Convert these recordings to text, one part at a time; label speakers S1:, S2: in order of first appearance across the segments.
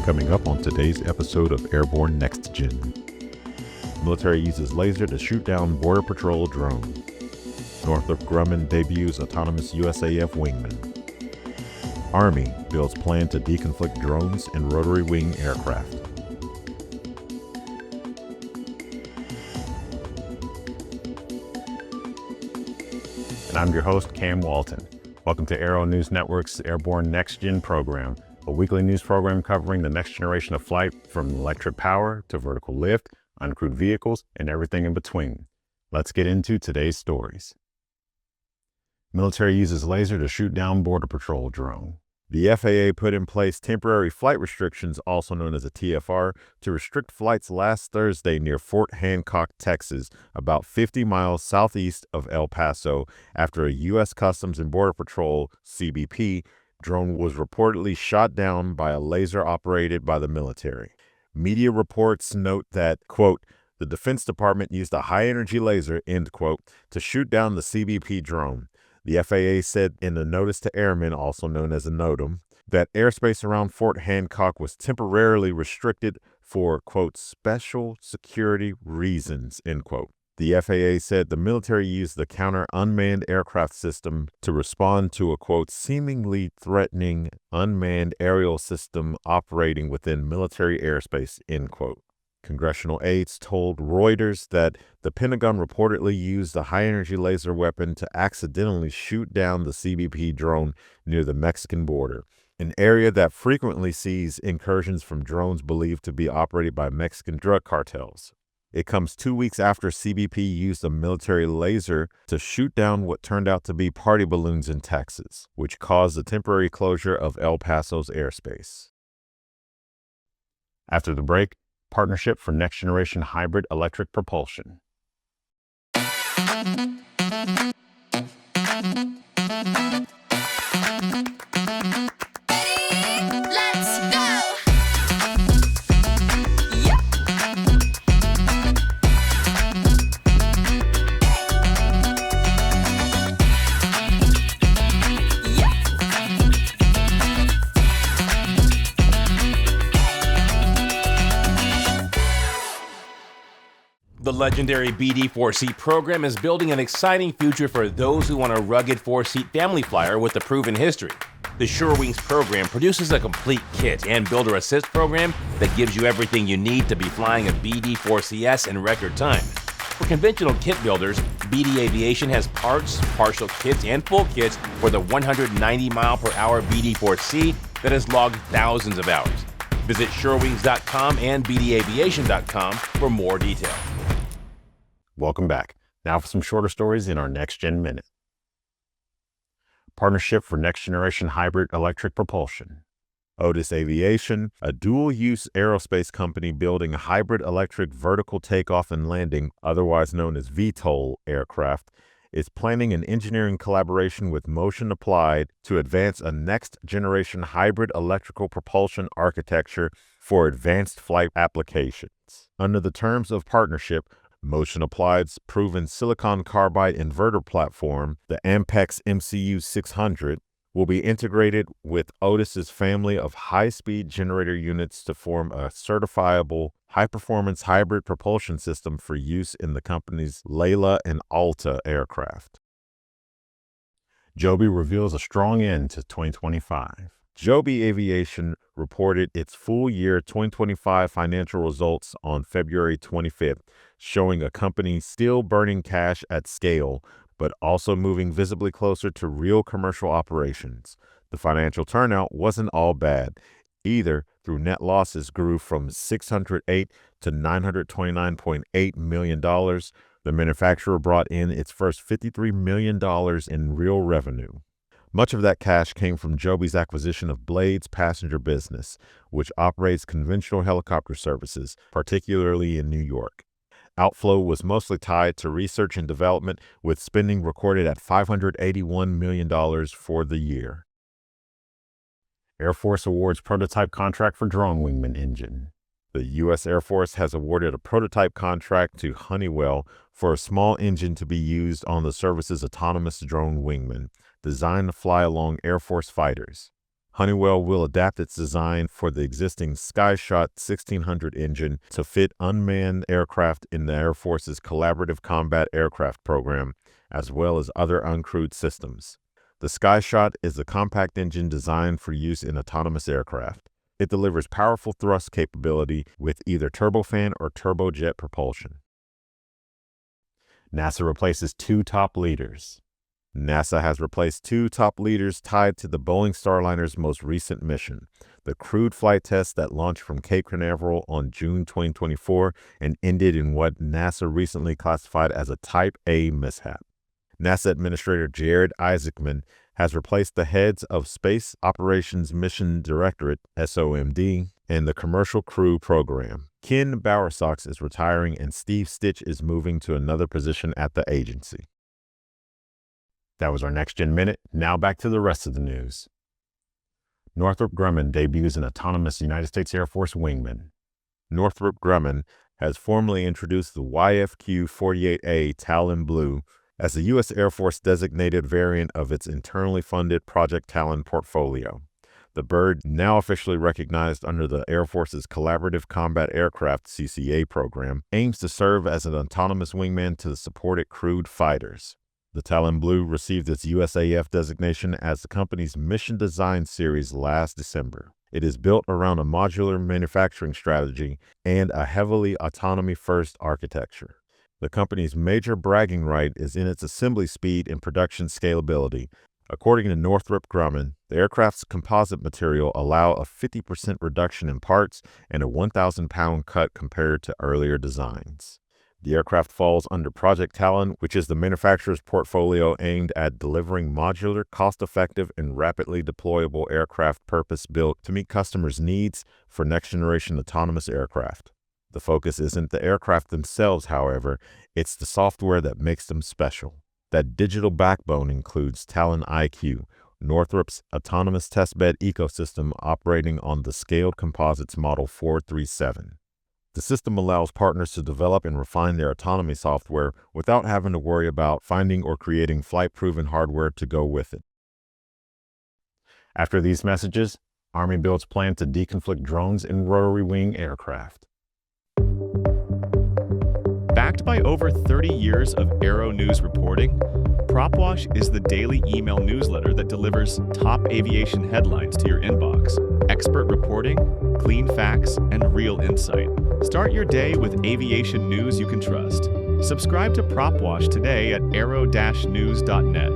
S1: Coming up on today's episode of Airborne-NextGen. Military uses laser to shoot down Border Patrol drone. Northrop Grumman debuts autonomous USAF Wingman. Army builds plan to deconflict drones and rotary-wing aircraft. And I'm your host, Cam Walton. Welcome to Aero-News Network's Airborne-NextGen program, a weekly news program covering the next generation of flight from electric power to vertical lift, uncrewed vehicles, and everything in between. Let's get into today's stories. Military uses laser to shoot down Border Patrol drone. The FAA put in place temporary flight restrictions, also known as a TFR, to restrict flights last Thursday near Fort Hancock, Texas, about 50 miles southeast of El Paso, after a U.S. Customs and Border Patrol, CBP, drone was reportedly shot down by a laser operated by the military. Media reports note that, quote, the Defense Department used a high-energy laser, end quote, to shoot down the CBP drone. The FAA said in a notice to airmen, also known as a NOTAM, that airspace around Fort Hancock was temporarily restricted for, quote, special security reasons, end quote. The FAA said the military used the counter unmanned aircraft system to respond to a, quote, seemingly threatening unmanned aerial system operating within military airspace, end quote. Congressional aides told Reuters that the Pentagon reportedly used a high-energy laser weapon to accidentally shoot down the CBP drone near the Mexican border, an area that frequently sees incursions from drones believed to be operated by Mexican drug cartels. It comes 2 weeks after CBP used a military laser to shoot down what turned out to be party balloons in Texas, which caused the temporary closure of El Paso's airspace. After the break, Partnership for Next-Generation Hybrid Electric Propulsion.
S2: The legendary BD-4C program is building an exciting future for those who want a rugged four-seat family flyer with a proven history. The SureWings program produces a complete kit and builder assist program that gives you everything you need to be flying a BD-4CS in record time. For conventional kit builders, BD Aviation has parts, partial kits, and full kits for the 190-mile-per-hour BD-4C that has logged thousands of hours. Visit surewings.com and bdaviation.com for more details.
S1: Welcome back. Now for some shorter stories in our Next Gen Minute. Partnership for Next-Generation Hybrid Electric Propulsion. Otis Aviation, a dual-use aerospace company building hybrid electric vertical takeoff and landing, otherwise known as VTOL aircraft, is planning an engineering collaboration with Motion Applied to advance a next-generation hybrid electrical propulsion architecture for advanced flight applications. Under the terms of partnership, Motion Applied's proven silicon carbide inverter platform, the Ampex MCU 600, will be integrated with Otis's family of high-speed generator units to form a certifiable high-performance hybrid propulsion system for use in the company's Layla and Alta aircraft. Joby reveals a strong end to 2025. Joby Aviation reported its full year 2025 financial results on February 25th, showing a company still burning cash at scale, but also moving visibly closer to real commercial operations. The financial turnout wasn't all bad either, through net losses grew from $608 to $929.8 million. The manufacturer brought in its first $53 million in real revenue. Much of that cash came from Joby's acquisition of Blade's passenger business, which operates conventional helicopter services, particularly in New York. Outflow was mostly tied to research and development, with spending recorded at $581 million for the year. Air Force awards prototype contract for drone Wingman engine. The U.S. Air Force has awarded a prototype contract to Honeywell for a small engine to be used on the service's autonomous drone Wingman, designed to fly along Air Force fighters. Honeywell will adapt its design for the existing Skyshot 1600 engine to fit unmanned aircraft in the Air Force's Collaborative Combat Aircraft program, as well as other uncrewed systems. The Skyshot is a compact engine designed for use in autonomous aircraft. It delivers powerful thrust capability with either turbofan or turbojet propulsion. NASA replaces 2 top leaders. NASA has replaced 2 top leaders tied to the Boeing Starliner's most recent mission, the crewed flight test that launched from Cape Canaveral on June 2024 and ended in what NASA recently classified as a Type A mishap. NASA Administrator Jared Isaacman has replaced the heads of Space Operations Mission Directorate, SOMD, and the Commercial Crew Program. Ken Bowersox is retiring and Steve Stitch is moving to another position at the agency. That was our Next Gen Minute. Now back to the rest of the news. Northrop Grumman debuts an autonomous United States Air Force Wingman. Northrop Grumman has formally introduced the YFQ-48A Talon Blue as the U.S. Air Force designated variant of its internally funded Project Talon portfolio. The bird, now officially recognized under the Air Force's Collaborative Combat Aircraft CCA program, aims to serve as an autonomous wingman to support its crewed fighters. The Talon Blue received its USAF designation as the company's mission design series last December. It is built around a modular manufacturing strategy and a heavily autonomy-first architecture. The company's major bragging right is in its assembly speed and production scalability. According to Northrop Grumman, the aircraft's composite material allows a 50% reduction in parts and a 1,000-pound cut compared to earlier designs. The aircraft falls under Project Talon, which is the manufacturer's portfolio aimed at delivering modular, cost-effective, and rapidly deployable aircraft purpose-built to meet customers' needs for next-generation autonomous aircraft. The focus isn't the aircraft themselves, however, it's the software that makes them special. That digital backbone includes Talon IQ, Northrop's autonomous testbed ecosystem operating on the Scaled Composites Model 437. The system allows partners to develop and refine their autonomy software without having to worry about finding or creating flight-proven hardware to go with it. After these messages, Army builds plan to deconflict drones and rotary-wing aircraft.
S3: Backed by over 30 years of Aero-News reporting, PropWash is the daily email newsletter that delivers top aviation headlines to your inbox. Expert reporting, clean facts, and real insight. Start your day with aviation news you can trust. Subscribe to PropWash today at aero-news.net.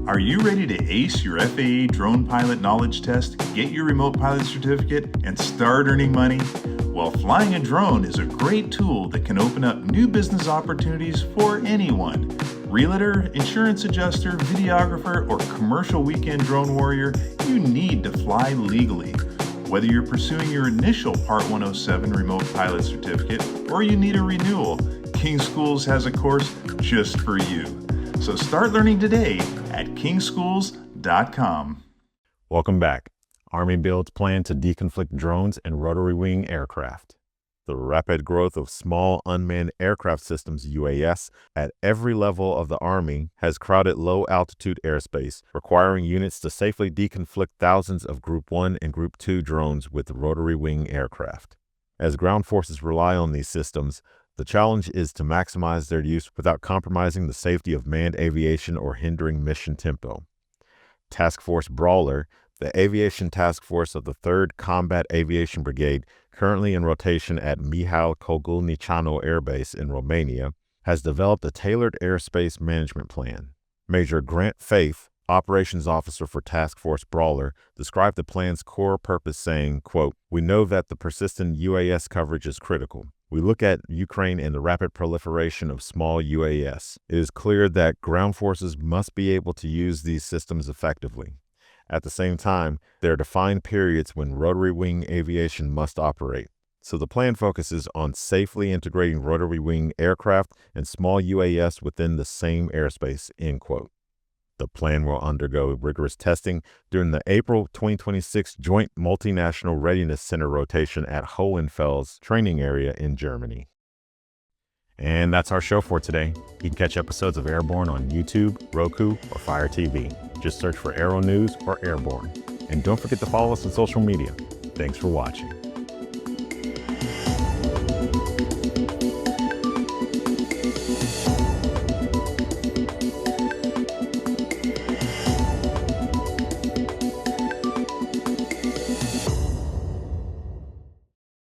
S4: Are you ready to ace your FAA drone pilot knowledge test, get your remote pilot certificate, and start earning money? Well, flying a drone is a great tool that can open up new business opportunities for anyone. Realtor, insurance adjuster, videographer, or commercial weekend drone warrior, you need to fly legally. Whether you're pursuing your initial Part 107 remote pilot certificate or you need a renewal, King Schools has a course just for you. So start learning today at kingschools.com.
S1: Welcome back. Army builds plan to deconflict drones and rotary-wing aircraft. The rapid growth of small unmanned aircraft systems, UAS, at every level of the Army has crowded low-altitude airspace, requiring units to safely deconflict thousands of Group 1 and Group 2 drones with rotary-wing aircraft. As ground forces rely on these systems, the challenge is to maximize their use without compromising the safety of manned aviation or hindering mission tempo. Task Force Brawler, the aviation task force of the 3rd Combat Aviation Brigade, currently in rotation at Mihai Cogulnicianu Air Base in Romania, has developed a tailored airspace management plan. Major Grant Faith, operations officer for Task Force Brawler, described the plan's core purpose saying, quote, "We know that the persistent UAS coverage is critical. We look at Ukraine and the rapid proliferation of small UAS. It is clear that ground forces must be able to use these systems effectively. At the same time, there are defined periods when rotary-wing aviation must operate. So the plan focuses on safely integrating rotary-wing aircraft and small UAS within the same airspace," end quote. The plan will undergo rigorous testing during the April 2026 Joint Multinational Readiness Center rotation at Hohenfels training area in Germany. And that's our show for today. You can catch episodes of Airborne on YouTube, Roku, or Fire TV. Just search for Aero-News or Airborne. And don't forget to follow us on social media. Thanks for watching.